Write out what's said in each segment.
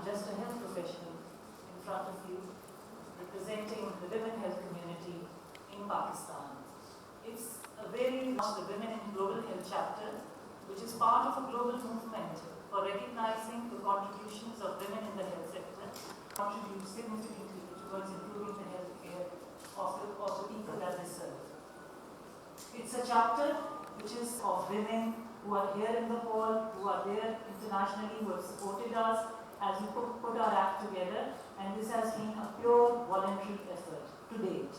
just a health professional in front of you, representing the women health community in Pakistan. It's a very much the Women in Global Health chapter, which is part of a global movement for recognizing the contributions of women in the health sector, contribute significantly towards improving the health care of the people that they serve. It's a chapter which is of women who are here in the hall, who are there internationally, who have supported us as we put our act together, and this has been a pure voluntary effort to date.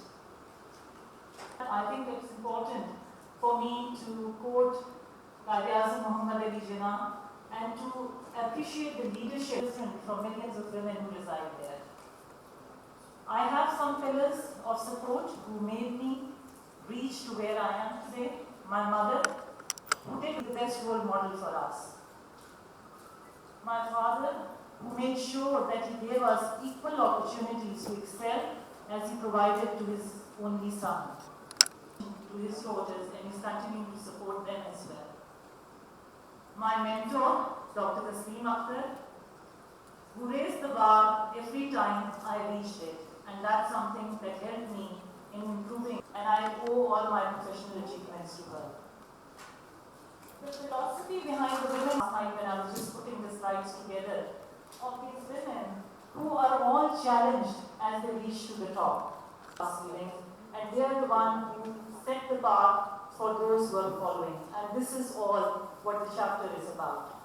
I think it's important for me to quote Quaid-e-Azam Muhammad Ali Jinnah and to appreciate the leadership from millions of women who reside there. I have some pillars of support who made me reach to where I am today. My mother, who did the best role model for us. My father, who made sure that he gave us equal opportunities to excel as he provided to his only son, to his daughters, and is continuing to support them as well. My mentor, Dr. Tasleem Akhtar, who raised the bar every time I reached it, and that's something that helped me in improving, and I owe all my professional achievements to her. The philosophy behind the women last night when I was just putting the slides together of these women who are all challenged as they reach to the top, and they are the one who set the path for those who are following, and this is all what the chapter is about.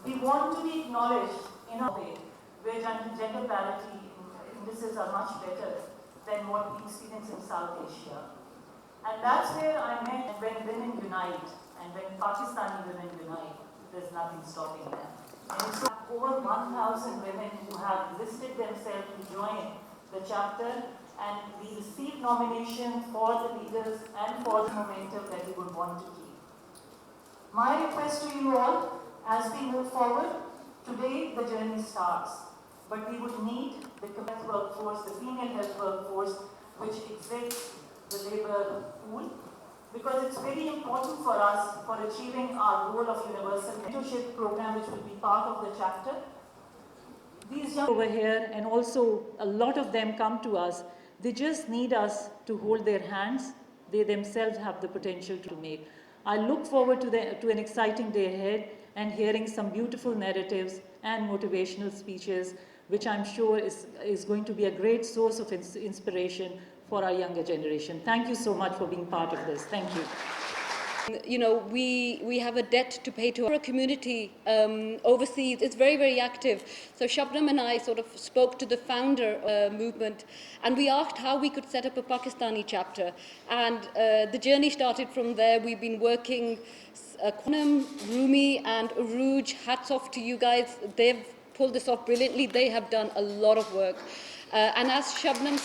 We want to be acknowledged in a way where gender parity indices are much better than what we experience in South Asia. And that's where I met when women unite, and when Pakistani women unite, there's nothing stopping them. And it's over 1,000 women who have listed themselves to join the chapter, and we received nomination for the leaders and for the momentum that we would want to keep. My request to you all, as we move forward, today the journey starts, but we would need the health workforce, the female health workforce, which exits the labor pool, because it's very important for us for achieving our goal of universal mentorship program, which will be part of the chapter. These young over here, and also a lot of them come to us, they just need us to hold their hands. They themselves have the potential to make. I look forward to an exciting day ahead and hearing some beautiful narratives and motivational speeches, which I'm sure is going to be a great source of inspiration for our younger generation. Thank you so much for being part of this. Thank you. You know, we have a debt to pay to our community overseas. It's very, very active. So Shabnam and I sort of spoke to the founder movement, and we asked how we could set up a Pakistani chapter. And the journey started from there. We've been working, Konam, Rumi, and Arooj, hats off to you guys. They've pulled this off brilliantly. They have done a lot of work. And as Shabnam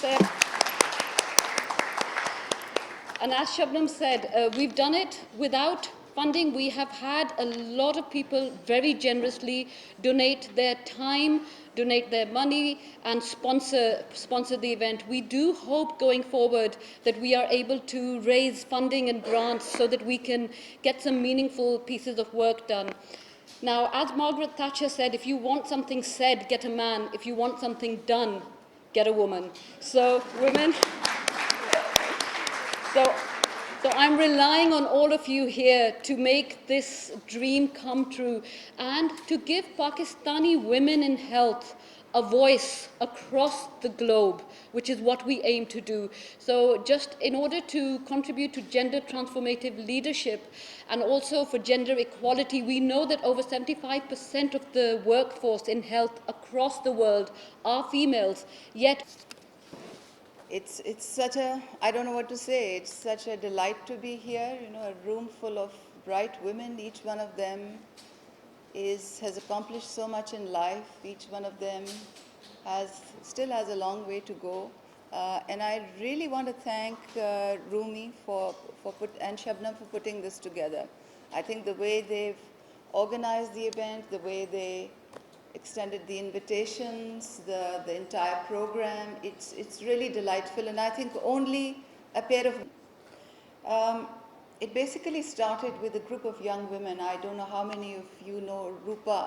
said, we've done it without funding. We have had a lot of people very generously donate their time, donate their money, and sponsor the event. We do hope going forward that we are able to raise funding and grants so that we can get some meaningful pieces of work done. Now, as Margaret Thatcher said, if you want something said, get a man. If you want something done, get a woman. So, women... So I'm relying on all of you here to make this dream come true and to give Pakistani women in health a voice across the globe, which is what we aim to do. So just in order to contribute to gender transformative leadership and also for gender equality, we know that over 75% of the workforce in health across the world are females, yet It's such a, I don't know what to say, it's such a delight to be here, you know, a room full of bright women. Each one of them has accomplished so much in life. Each one of them still has a long way to go. And I really want to thank Rumi and Shabnam for putting this together. I think the way they've organized the event, the way they extended the invitations, the entire program. It's really delightful, and I think only a pair of... it basically started with a group of young women. I don't know how many of you know Rupa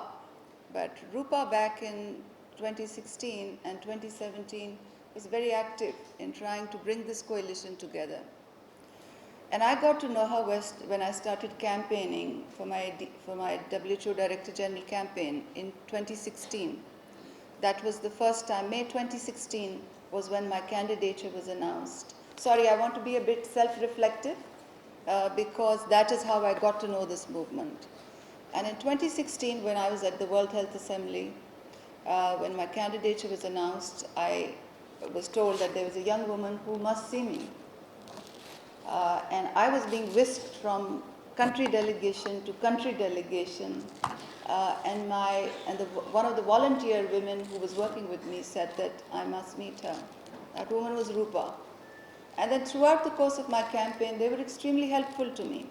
But Rupa back in 2016 and 2017 was very active in trying to bring this coalition together. And I got to know her when I started campaigning for my WHO Director General campaign in 2016. That was the first time. May 2016 was when my candidature was announced. Sorry, I want to be a bit self-reflective because that is how I got to know this movement. And in 2016, when I was at the World Health Assembly, when my candidature was announced, I was told that there was a young woman who must see me. And I was being whisked from country delegation to country delegation. One of the volunteer women who was working with me said that I must meet her. That woman was Rupa. And then throughout the course of my campaign, they were extremely helpful to me.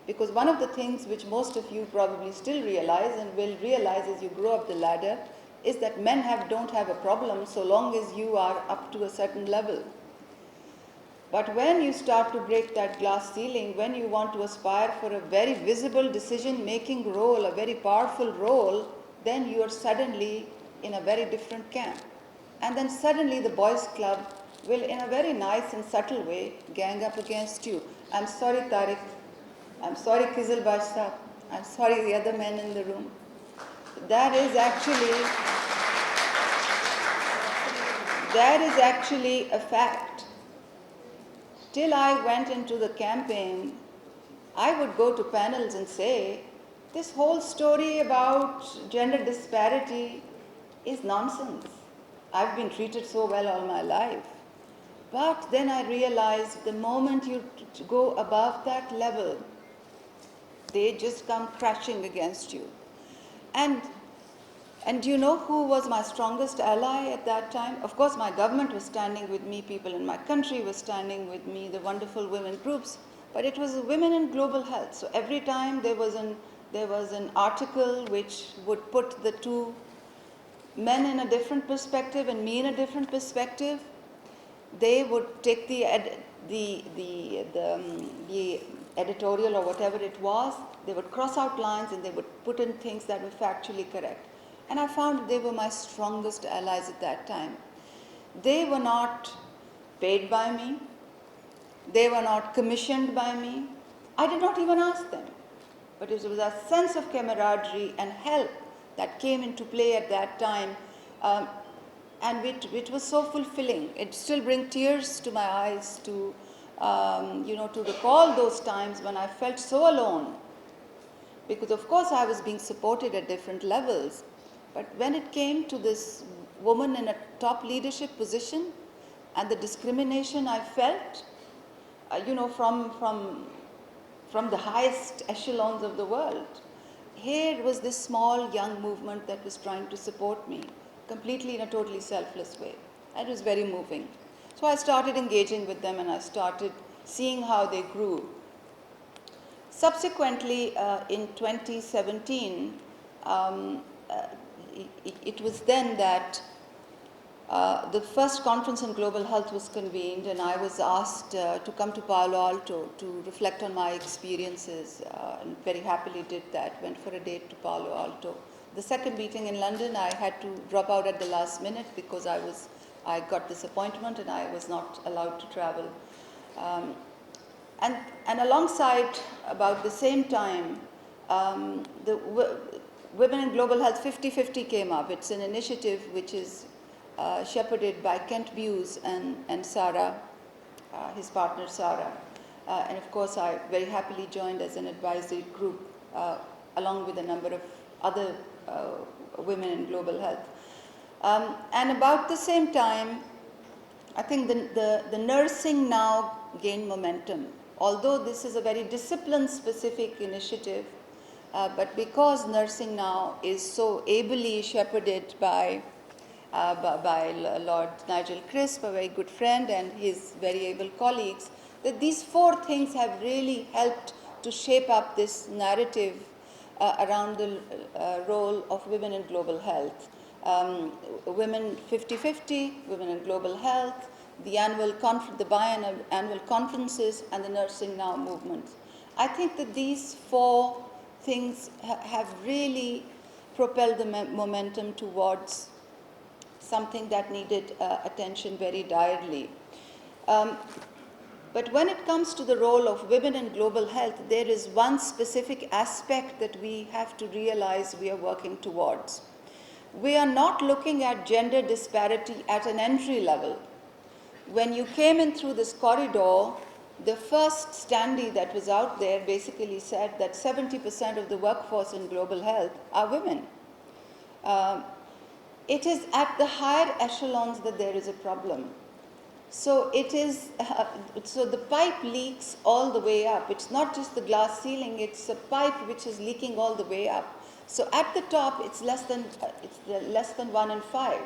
Because one of the things which most of you probably still realize and will realize as you grow up the ladder is that men don't have a problem so long as you are up to a certain level. But when you start to break that glass ceiling, when you want to aspire for a very visible decision-making role, a very powerful role, then you are suddenly in a very different camp. And then suddenly the boys' club will, in a very nice and subtle way, gang up against you. I'm sorry, Tariq. I'm sorry, Kizil Bashta. I'm sorry, the other men in the room. That is actually a fact. Till I went into the campaign, I would go to panels and say, this whole story about gender disparity is nonsense. I've been treated so well all my life. But then I realized the moment you go above that level, they just come crashing against you. And do you know who was my strongest ally at that time? Of course, my government was standing with me, people in my country were standing with me, the wonderful women groups, but it was women in global health. So every time there was an article which would put the two men in a different perspective and me in a different perspective, they would take the editorial or whatever it was, they would cross out lines and they would put in things that were factually correct. And I found they were my strongest allies at that time. They were not paid by me. They were not commissioned by me. I did not even ask them. But it was a sense of camaraderie and help that came into play at that time, and which was so fulfilling. It still brings tears to my eyes to recall those times when I felt so alone. Because of course I was being supported at different levels. But when it came to this woman in a top leadership position and the discrimination I felt, from the highest echelons of the world, here was this small young movement that was trying to support me completely in a totally selfless way. It was very moving. So I started engaging with them and I started seeing how they grew. Subsequently, in 2017, it was then that the first conference on global health was convened, and I was asked to come to Palo Alto to reflect on my experiences, and very happily did that, went for a date to Palo Alto. The second meeting in London, I had to drop out at the last minute because I got this appointment and I was not allowed to travel. And alongside, about the same time, the Women in Global Health 50-50 came up. It's an initiative which is shepherded by Kent Buse and Sarah, his partner Sarah. And of course, I very happily joined as an advisory group along with a number of other women in global health. And about the same time, I think the nursing now gained momentum. Although this is a very discipline-specific initiative, but because nursing now is so ably shepherded by Lord Nigel Crisp, a very good friend, and his very able colleagues, that these four things have really helped to shape up this narrative around the role of women in global health. Women 50-50, women in global health, the biannual conferences, and the Nursing Now movement. I think that these four things have really propel the momentum towards something that needed attention very direly. But when it comes to the role of women in global health, there is one specific aspect that we have to realize we are working towards. We are not looking at gender disparity at an entry level. When you came in through this corridor, the first standee that was out there basically said that 70% of the workforce in global health are women. It is at the higher echelons that there is a problem. So it is, so the pipe leaks all the way up. It's not just the glass ceiling, it's a pipe which is leaking all the way up. So at the top, it's less than 1 in 5.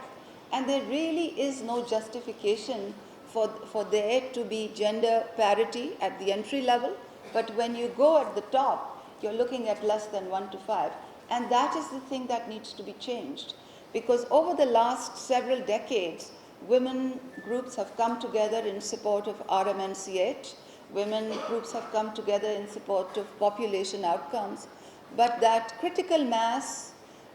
And there really is no justification for there to be gender parity at the entry level. But when you go at the top, you're looking at less than 1 to 5. And that is the thing that needs to be changed. Because over the last several decades, women groups have come together in support of RMNCH. Women groups have come together in support of population outcomes. But that critical mass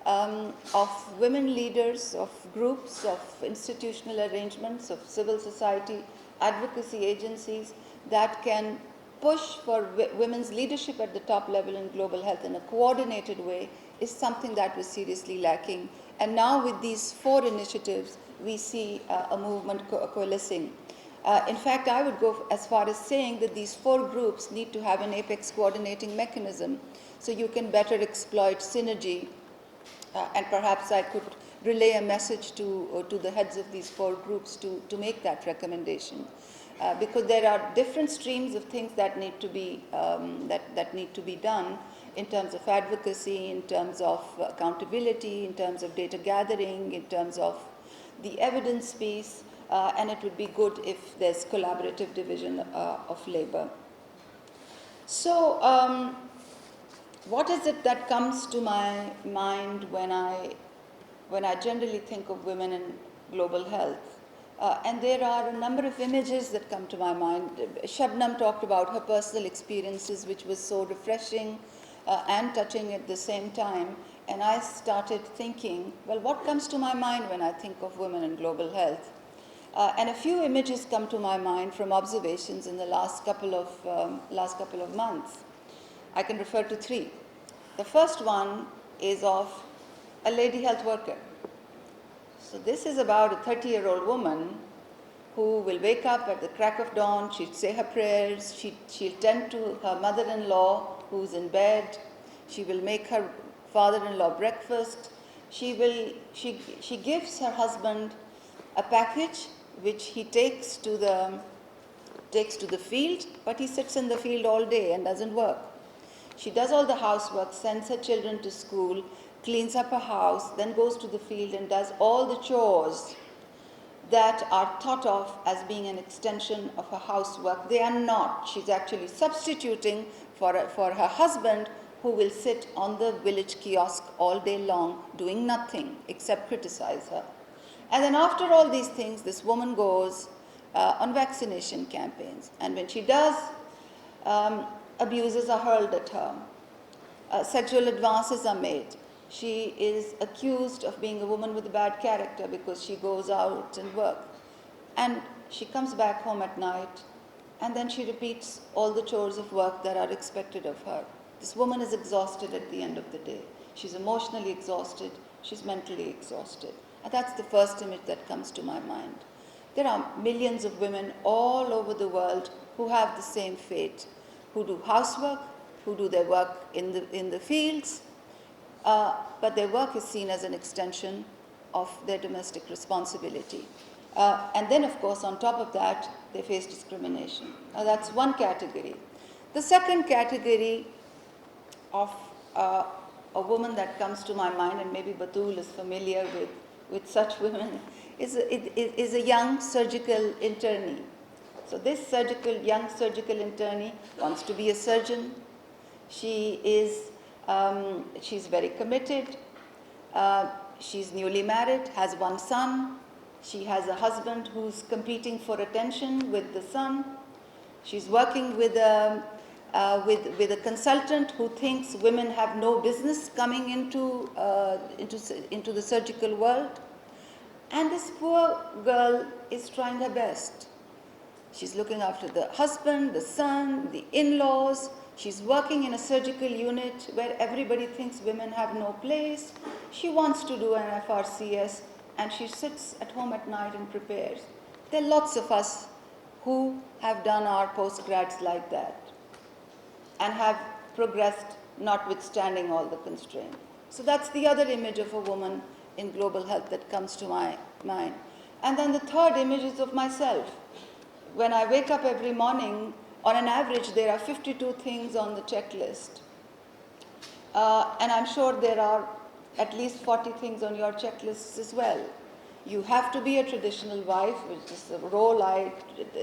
of women leaders, of groups, of institutional arrangements, of civil society, advocacy agencies that can push for women's leadership at the top level in global health in a coordinated way is something that was seriously lacking. And now with these 4 initiatives, we see a movement coalescing. In fact, I would go as far as saying that these 4 groups need to have an apex coordinating mechanism so you can better exploit synergy. And perhaps I could relay a message to the heads of these 4 groups to make that recommendation. Because there are different streams of things that need to be, that need to be done in terms of advocacy, in terms of accountability, in terms of data gathering, in terms of the evidence piece, and it would be good if there's collaborative division of labor. So, what is it that comes to my mind when I generally think of women in global health? And there are a number of images that come to my mind. Shabnam talked about her personal experiences, which was so refreshing and touching at the same time. And I started thinking, well, what comes to my mind when I think of women in global health? And a few images come to my mind from observations in the last couple of months. I can refer to 3. The first one is of a lady health worker. So this is about a 30-year-old woman who will wake up at the crack of dawn, she'll say her prayers, she'll tend to her mother-in-law who's in bed, she will make her father-in-law breakfast, she gives her husband a package which he takes to the field, but he sits in the field all day and doesn't work. She does all the housework, sends her children to school, cleans up her house, then goes to the field and does all the chores that are thought of as being an extension of her housework. They are not. She's actually substituting for her husband, who will sit on the village kiosk all day long doing nothing except criticize her. And then after all these things, this woman goes on vaccination campaigns. And when she does, abuses are hurled at her. Sexual advances are made. She is accused of being a woman with a bad character because she goes out and works. And she comes back home at night, and then she repeats all the chores of work that are expected of her. This woman is exhausted at the end of the day. She's emotionally exhausted. She's mentally exhausted. And that's the first image that comes to my mind. There are millions of women all over the world who have the same fate, who do housework, who do their work in the fields, but their work is seen as an extension of their domestic responsibility. And then, of course, on top of that, they face discrimination. Now, that's one category. The second category of a woman that comes to my mind, and maybe Batul is familiar with such women, is a young surgical internee. So this young surgical internee wants to be a surgeon. She's very committed. She's newly married, has 1 son. She has a husband who's competing for attention with the son. She's working with a with a consultant who thinks women have no business coming into the surgical world. And this poor girl is trying her best. She's looking after the husband, the son, the in-laws. She's working in a surgical unit where everybody thinks women have no place. She wants to do an FRCS, and she sits at home at night and prepares. There are lots of us who have done our postgrads like that and have progressed notwithstanding all the constraint. So that's the other image of a woman in global health that comes to my mind. And then the third image is of myself. When I wake up every morning, on an average, there are 52 things on the checklist. And I'm sure there are at least 40 things on your checklists as well. You have to be a traditional wife, which is a role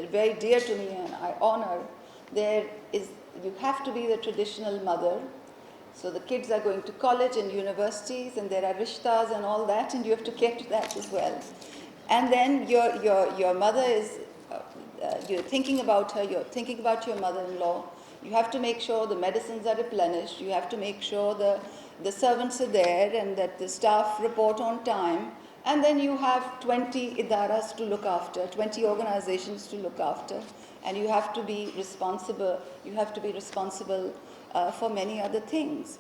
very dear to me and I honor. You have to be the traditional mother. So the kids are going to college and universities, and there are rishtas and all that, and you have to care to that as well. And then your mother is, you're thinking about her, you're thinking about your mother-in-law. You have to make sure the medicines are replenished. You have to make sure the servants are there and that the staff report on time. And then you have 20 idaras to look after, 20 organizations to look after. And you have to be responsible. You have to be responsible for many other things.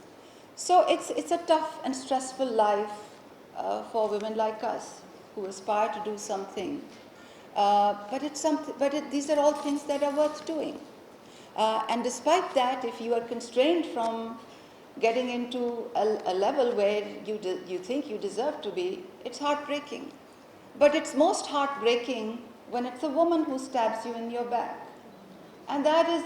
So it's a tough and stressful life for women like us who aspire to do something. These are all things that are worth doing. And despite that, if you are constrained from getting into a level where you think you deserve to be, it's heartbreaking. But it's most heartbreaking when it's a woman who stabs you in your back. And that is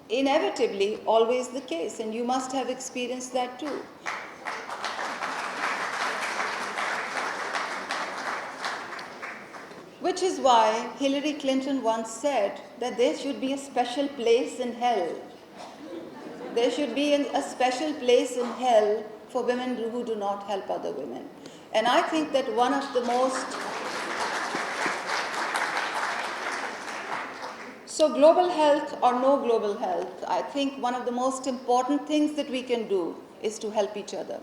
inevitably always the case, and you must have experienced that too. Which is why Hillary Clinton once said that there should be a special place in hell. There should be a special place in hell for women who do not help other women. And I think that one of the most... So global health or no global health, I think one of the most important things that we can do is to help each other.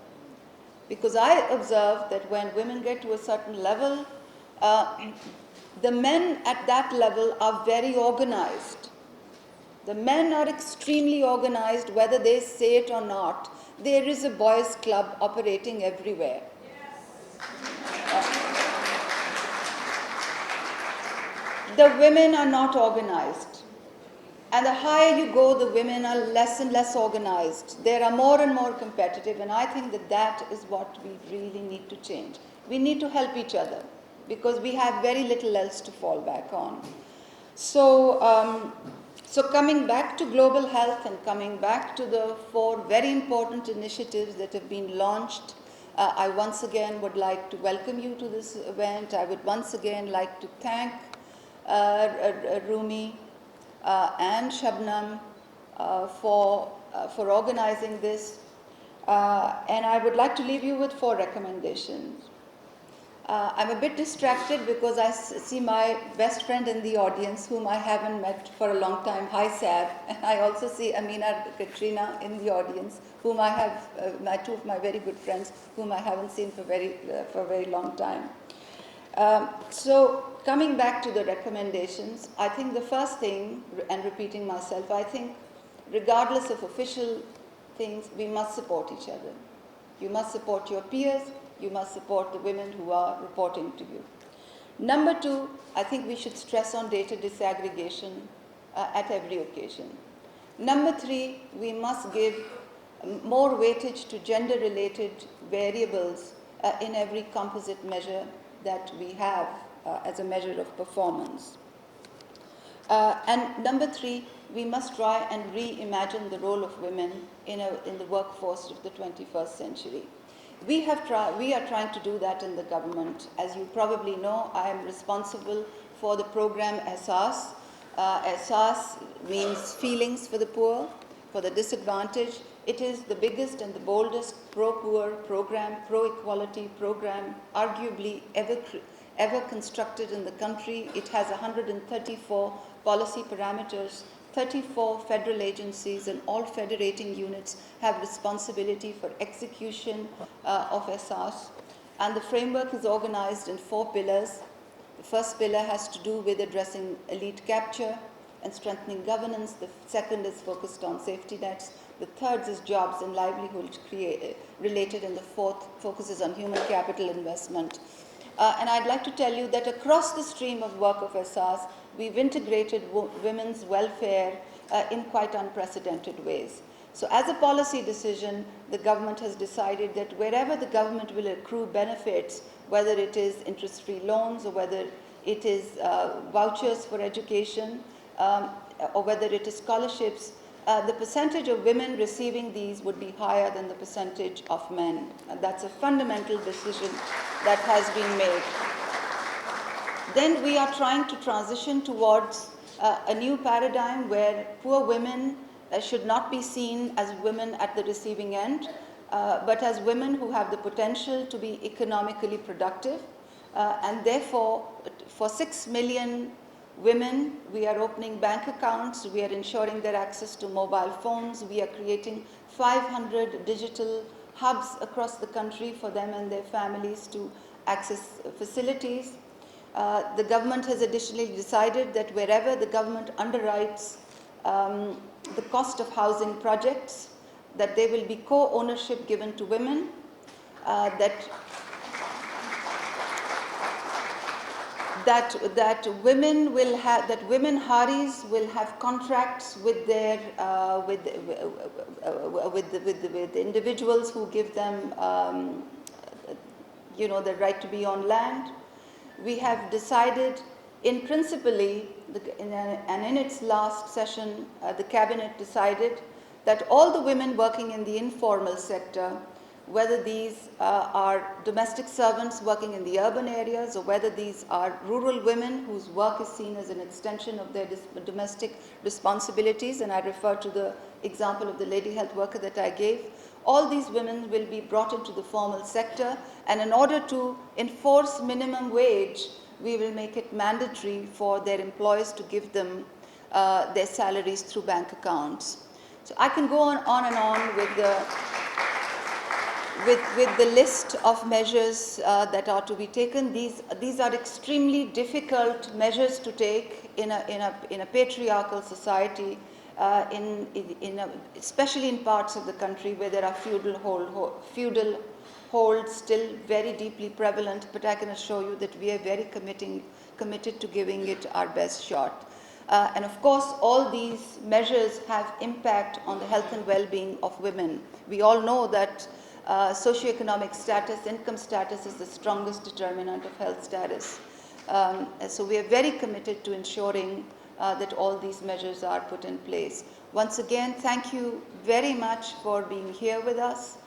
Because I observe that when women get to a certain level, the men at that level are very organized. The men are extremely organized, whether they say it or not. There is a boys' club operating everywhere. The women are not organized. And the higher you go, the women are less and less organized. They are more and more competitive, and I think that is what we really need to change. We need to help each other, because we have very little else to fall back on. So coming back to global health and coming back to the 4 very important initiatives that have been launched, I once again would like to welcome you to this event. I would once again like to thank Rumi and Shabnam for organizing this. And I would like to leave you with 4 recommendations. I'm a bit distracted because I see my best friend in the audience, whom I haven't met for a long time. Hi, Sad. And I also see Amina Katrina in the audience, whom I have, 2 of my very good friends, whom I haven't seen for a very long time. So coming back to the recommendations, I think the first thing, and repeating myself, I think regardless of official things, we must support each other. You must support your peers. You must support the women who are reporting to you. Number 2, I think we should stress on data disaggregation at every occasion. Number 3, we must give more weightage to gender-related variables in every composite measure that we have as a measure of performance. And number 3, we must try and reimagine the role of women in the workforce of the 21st century. We are trying to do that in the government. As you probably know, I am responsible for the program EHSAS. EHSAS means feelings for the poor, for the disadvantaged. It is the biggest and the boldest pro-poor program, pro-equality program, arguably ever constructed in the country. It has 134 policy parameters, 34 federal agencies and all federating units have responsibility for execution of ESAS. And the framework is organized in 4 pillars. The first pillar has to do with addressing elite capture and strengthening governance. The second is focused on safety nets. The third is jobs and livelihood related, and the fourth focuses on human capital investment. And I'd like to tell you that across the stream of work of ESAS, we've integrated women's welfare in quite unprecedented ways. So as a policy decision, the government has decided that wherever the government will accrue benefits, whether it is interest-free loans or whether it is vouchers for education or whether it is scholarships, the percentage of women receiving these would be higher than the percentage of men. And that's a fundamental decision that has been made. Then we are trying to transition towards a new paradigm where poor women should not be seen as women at the receiving end, but as women who have the potential to be economically productive. And therefore, for 6 million women, we are opening bank accounts, we are ensuring their access to mobile phones, we are creating 500 digital hubs across the country for them and their families to access facilities. The government has additionally decided that wherever the government underwrites the cost of housing projects, that there will be co-ownership given to women, that women will have, that women haris will have contracts with their with individuals who give them the right to be on land. We have decided in principally, and in its last session, the cabinet decided that all the women working in the informal sector, whether these are domestic servants working in the urban areas or whether these are rural women whose work is seen as an extension of their domestic responsibilities, and I refer to the example of the lady health worker that I gave, all these women will be brought into the formal sector, and in order to enforce minimum wage, we will make it mandatory for their employers to give them their salaries through bank accounts. So I can go on and on with the list of measures that are to be taken. These are extremely difficult measures to take in a patriarchal society, especially in parts of the country where there are feudal holds still very deeply prevalent. But I can assure you that we are very committed to giving it our best shot. And of course, all these measures have impact on the health and well-being of women. We all know that socioeconomic status, income status is the strongest determinant of health status. So we are very committed to ensuring that all these measures are put in place. Once again, thank you very much for being here with us.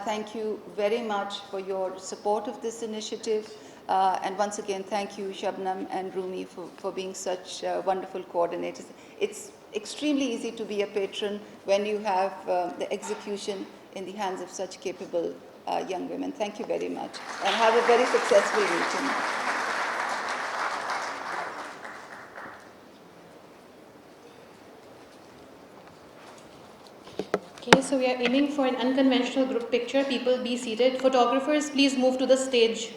Thank you very much for your support of this initiative. And once again, thank you, Shabnam and Rumi, for being such wonderful coordinators. It's extremely easy to be a patron when you have the execution in the hands of such capable young women. Thank you very much, and have a very successful meeting. Okay, so we are aiming for an unconventional group picture. People be seated. Photographers, please move to the stage.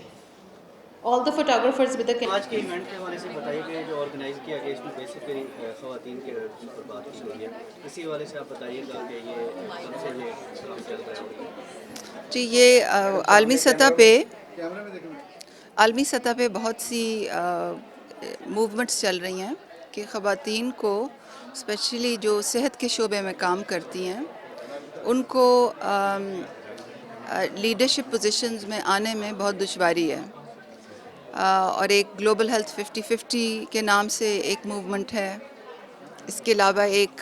All the photographers with the camera. आज के event के हवाले से बताइए कि जो organise किया गया इसमें बेसिकली ख़वातीन के ऊपर बात की हुई है, इसी हवाले से आप बताइएगा कि ये कब से ये काम चल रहा है। जी, ये आलमी सतह पे बहुत सी मूवमेंट्स चल रही हैं कि ख़वातीन को, स्पेशली जो सेहत के शोबे में काम करती हैं, उनको लीडरशिप पोजीशंस में आने में बहुत दुश्वारी है। और एक ग्लोबल हेल्थ 50-50 के नाम से एक मूवमेंट है। इसके अलावा एक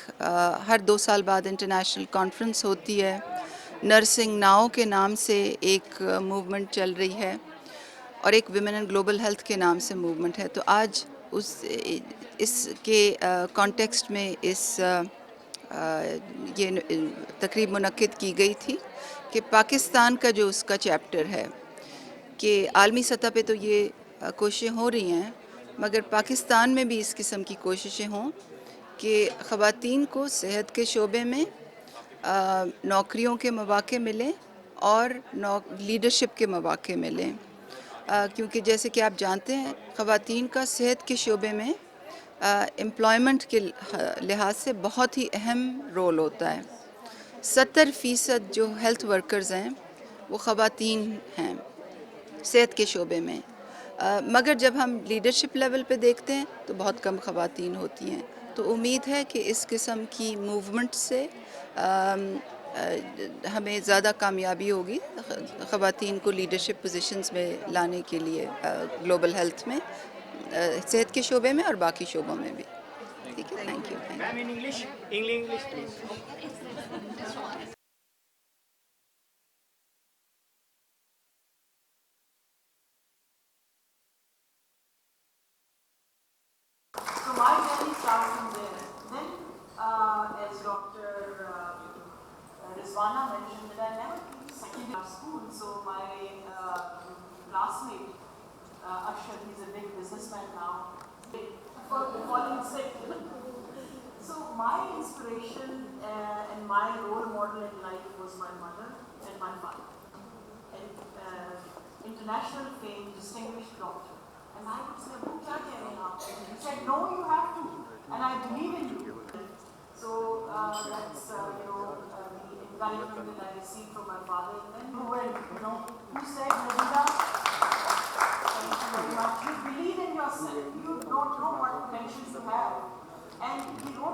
हर 2 साल बाद इंटरनेशनल कॉन्फ्रेंस होती है। नर्सिंग नाउ के नाम से एक मूवमेंट चल रही है, और एक विमेन एंड ग्लोबल हेल्थ के नाम से मूवमेंट है। तो आज इसके कॉन्टेक्स्ट में ये तकरीब मुनक्किद की गई थी कि पाकिस्तान का जो उसका चैप्टर है कि आलमी सतह पे तो ये कोशिशें हो रही हैं, मगर पाकिस्तान में भी इस किस्म की कोशिशें हों कि ख़वातीन को सेहत के शोबे में नौकरियों के मौक़े मिलें और लीडरशिप के मौक़े मिलें, क्योंकि जैसे कि आप जानते हैं ख़वातीन का सेहत के शोबे में एम्प्लॉयमेंट के लिहाज से बहुत ही अहम रोल होता है। 70% जो हेल्थ वर्कर्स हैं वो ख़वातीन हैं सेहत के शोबे में, मगर जब हम लीडरशिप लेवल पे देखते हैं तो बहुत कम ख़वातीन होती हैं। तो उम्मीद है कि इस किस्म की मूवमेंट से हमें ज़्यादा कामयाबी होगी ख़वातीन को लीडरशिप पोजीशंस में लाने के लिए ग्लोबल हेल्थ में, सेहत के शोबे में और बाकी शोबों में भी। ठीक है, thank you. Ma'am in English please. So my journey started from there. Then, as Dr. Rizwana mentioned, that I never came to secondary school. So my classmate, Ashar, he's a big businessman now, for falling sick. So my inspiration and my role model in life was my mother and my father. And international fame, distinguished doctor. And I would say, "Wo kya keh rahe hain aap?" He said, "No, you have to, and I believe in you." So that's the encouragement that I received from my father. And then who said, "Nabila, thank you very much. You believe in yourself. You don't know what potential you have." And he wrote